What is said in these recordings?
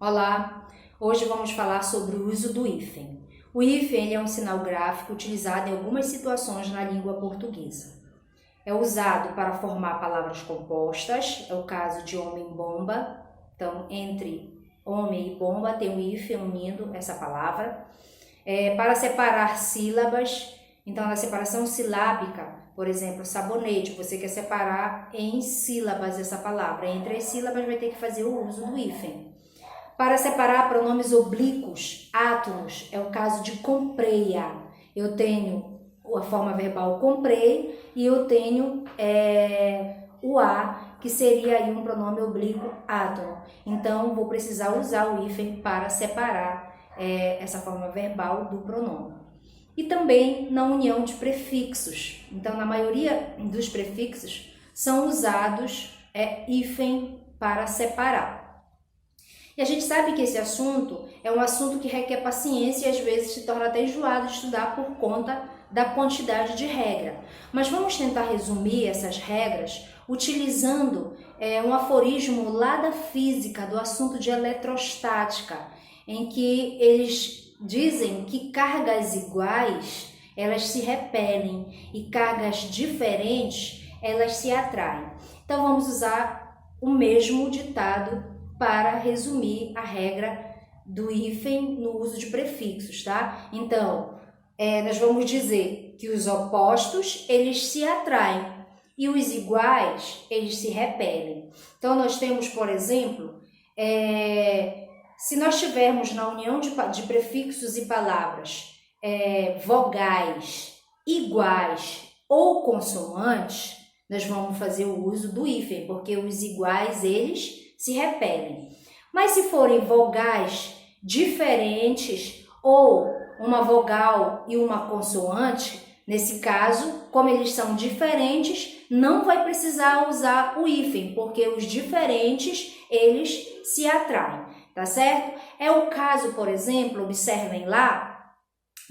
Olá, hoje vamos falar sobre o uso do hífen. O hífen é um sinal gráfico utilizado em algumas situações na língua portuguesa. É usado para formar palavras compostas, é o caso de homem-bomba. Então, entre homem e bomba tem o hífen unindo essa palavra. Para separar sílabas, então na separação silábica, por exemplo, sabonete, você quer separar em sílabas essa palavra. Entre as sílabas vai ter que fazer o uso do hífen. Para separar pronomes oblíquos, átonos, é o caso de compreia. Eu tenho a forma verbal comprei e eu tenho o a, que seria aí um pronome oblíquo átono. Então, vou precisar usar o hífen para separar essa forma verbal do pronome. E também na união de prefixos. Então, na maioria dos prefixos, são usados hífen para separar. E a gente sabe que esse assunto é um assunto que requer paciência e às vezes se torna até enjoado de estudar por conta da quantidade de regra. Mas vamos tentar resumir essas regras utilizando um aforismo lá da física, do assunto de eletrostática, em que eles dizem que cargas iguais, elas se repelem e cargas diferentes, elas se atraem. Então vamos usar o mesmo ditado para resumir a regra do hífen no uso de prefixos, tá? Então, nós vamos dizer que os opostos, eles se atraem e os iguais, eles se repelem. Então, nós temos, por exemplo, se nós tivermos na união de prefixos e palavras vogais iguais ou consoantes, nós vamos fazer o uso do hífen, porque os iguais, eles se repelem. Mas se forem vogais diferentes ou uma vogal e uma consoante, nesse caso, como eles são diferentes, não vai precisar usar o hífen, porque os diferentes, eles se atraem, tá certo? É o caso, por exemplo, observem lá,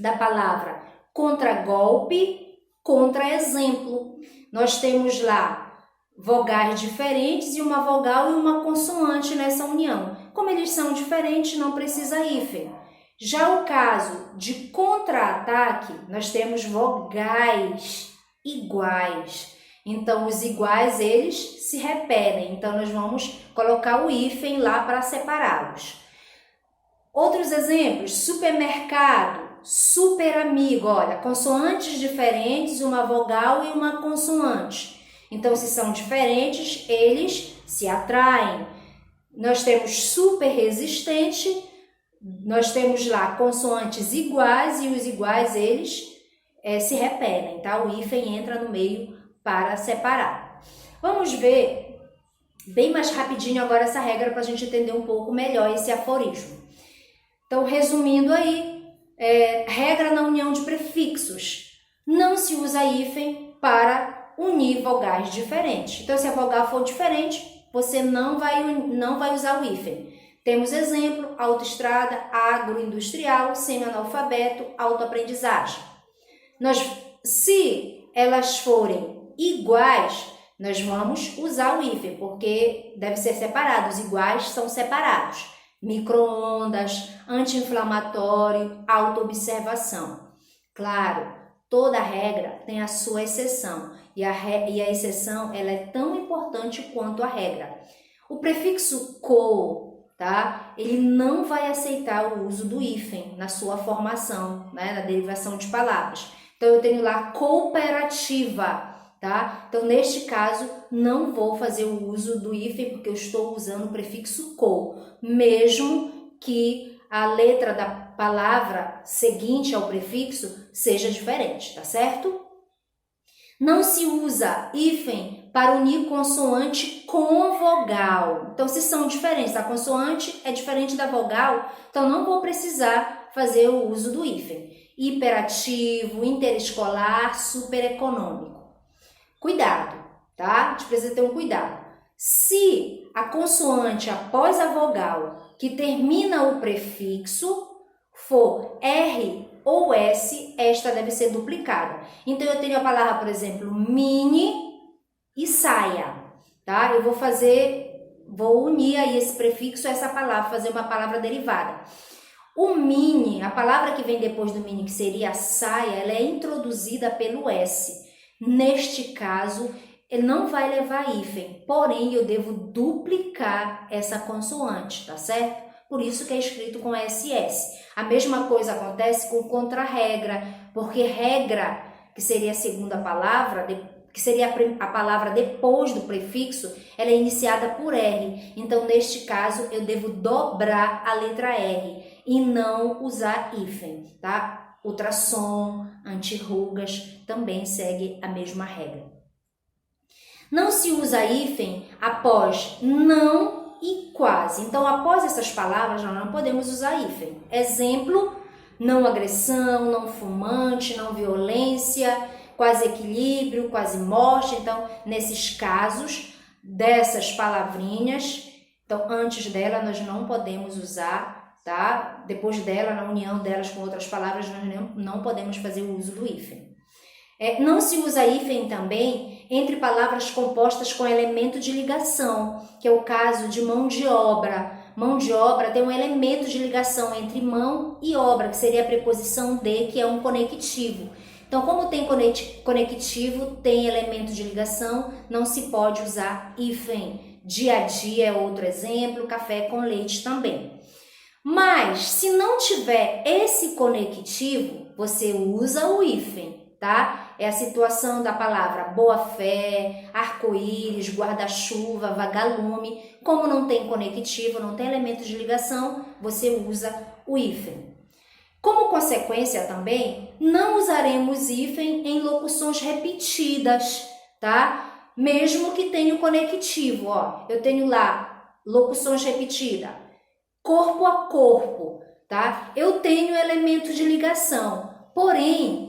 da palavra contragolpe, contra-exemplo. Nós temos lá vogais diferentes e uma vogal e uma consoante nessa união. Como eles são diferentes, não precisa hífen. Já o caso de contra-ataque, nós temos vogais iguais. Então, os iguais, eles se repelem. Então, nós vamos colocar o hífen lá para separá-los. Outros exemplos, supermercado, super amigo. Olha, consoantes diferentes, uma vogal e uma consoante. Então, se são diferentes, eles se atraem. Nós temos super resistente, nós temos lá consoantes iguais e os iguais, eles se repelem, tá? O hífen entra no meio para separar. Vamos ver bem mais rapidinho agora essa regra para a gente entender um pouco melhor esse aforismo. Então, resumindo aí, regra na união de prefixos. Não se usa hífen para unir vogais diferentes. Então, se a vogal for diferente, você não vai usar o hífen. Temos exemplo, autoestrada, agroindustrial, semi-analfabeto, autoaprendizagem. Se elas forem iguais, nós vamos usar o hífen, porque deve ser separado. Os iguais são separados. Micro-ondas, anti-inflamatório, autoobservação. Claro, toda regra tem a sua exceção e a exceção ela é tão importante quanto a regra. O prefixo co, tá? Ele não vai aceitar o uso do hífen na sua formação, né? Na derivação de palavras. Então, eu tenho lá cooperativa, tá? Então, neste caso, não vou fazer o uso do hífen porque eu estou usando o prefixo co, mesmo que a letra da palavra seguinte ao prefixo seja diferente, tá certo? Não se usa hífen para unir consoante com vogal. Então, se são diferentes, a consoante é diferente da vogal, então não vou precisar fazer o uso do hífen. Hiperativo, interescolar, supereconômico. Cuidado, tá? A gente precisa ter um cuidado. Se a consoante após a vogal que termina o prefixo for R ou S, esta deve ser duplicada. Então, eu tenho a palavra, por exemplo, mini e saia, tá? Eu vou fazer vou unir aí esse prefixo a essa palavra, fazer uma palavra derivada. O mini, a palavra que vem depois do mini, que seria a saia, ela é introduzida pelo S. Neste caso, ele não vai levar hífen, porém eu devo duplicar essa consoante, tá certo? Por isso que é escrito com SS. A mesma coisa acontece com contra-regra, porque regra, que seria a segunda palavra, que seria a palavra depois do prefixo, ela é iniciada por R. Então, neste caso, eu devo dobrar a letra R e não usar hífen, tá? Ultrassom, antirrugas, também segue a mesma regra. Não se usa hífen após não e quase. Então, após essas palavras, nós não podemos usar hífen. Exemplo, não agressão, não fumante, não violência, quase equilíbrio, quase morte. Então, nesses casos, dessas palavrinhas, então, antes dela, nós não podemos usar, tá? Depois dela, na união delas com outras palavras, nós não podemos fazer o uso do hífen. Não se usa hífen também entre palavras compostas com elemento de ligação, que é o caso de mão de obra. Mão de obra tem um elemento de ligação entre mão e obra, que seria a preposição de, que é um conectivo. Então, como tem conectivo, tem elemento de ligação, não se pode usar hífen. Dia a dia é outro exemplo, café com leite também. Mas, se não tiver esse conectivo, você usa o hífen, tá? É a situação da palavra boa-fé, arco-íris, guarda-chuva, vagalume. Como não tem conectivo, não tem elemento de ligação, você usa o hífen. Como consequência também, não usaremos hífen em locuções repetidas, tá? Mesmo que tenha o conectivo, ó. Eu tenho lá locuções repetidas, corpo a corpo, tá? Eu tenho elemento de ligação, porém,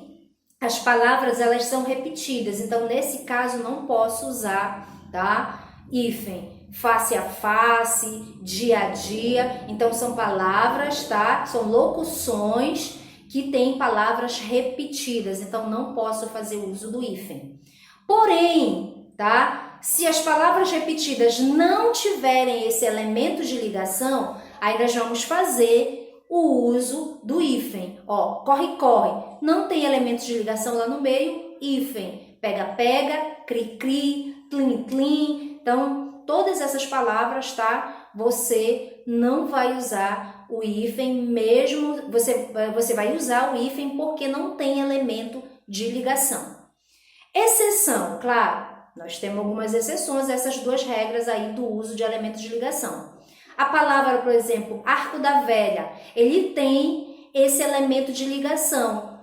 as palavras, elas são repetidas, então, nesse caso, não posso usar, tá? Hífen, face a face, dia a dia, então, são palavras, tá? São locuções que têm palavras repetidas, então, não posso fazer uso do hífen. Porém, tá? Se as palavras repetidas não tiverem esse elemento de ligação, aí nós vamos fazer o uso do hífen. Ó, corre, corre. Não tem elementos de ligação lá no meio, hífen. Pega, pega, cri, cri, tlin, tlin. Então, todas essas palavras, tá? Você não vai usar o hífen mesmo, você vai usar o hífen porque não tem elemento de ligação. Exceção, claro, nós temos algumas exceções a essas duas regras aí do uso de elementos de ligação. A palavra, por exemplo, arco da velha, ele tem esse elemento de ligação,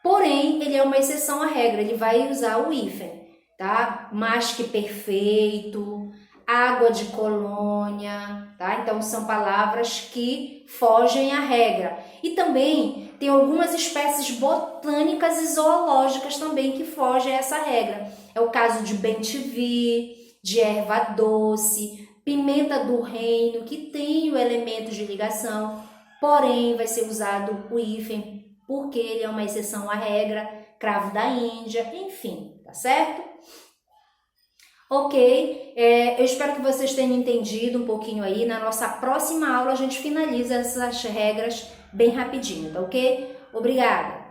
porém, ele é uma exceção à regra, ele vai usar o hífen, tá? Mais que perfeito, água de colônia, tá? Então, são palavras que fogem à regra. E também tem algumas espécies botânicas e zoológicas também que fogem a essa regra. É o caso de bem-te-vi, de erva doce, pimenta do reino, que tem o elemento de ligação, porém vai ser usado o hífen, porque ele é uma exceção à regra, cravo da Índia, enfim, tá certo? Ok, eu espero que vocês tenham entendido um pouquinho aí. Na nossa próxima aula a gente finaliza essas regras bem rapidinho, tá ok? Obrigada!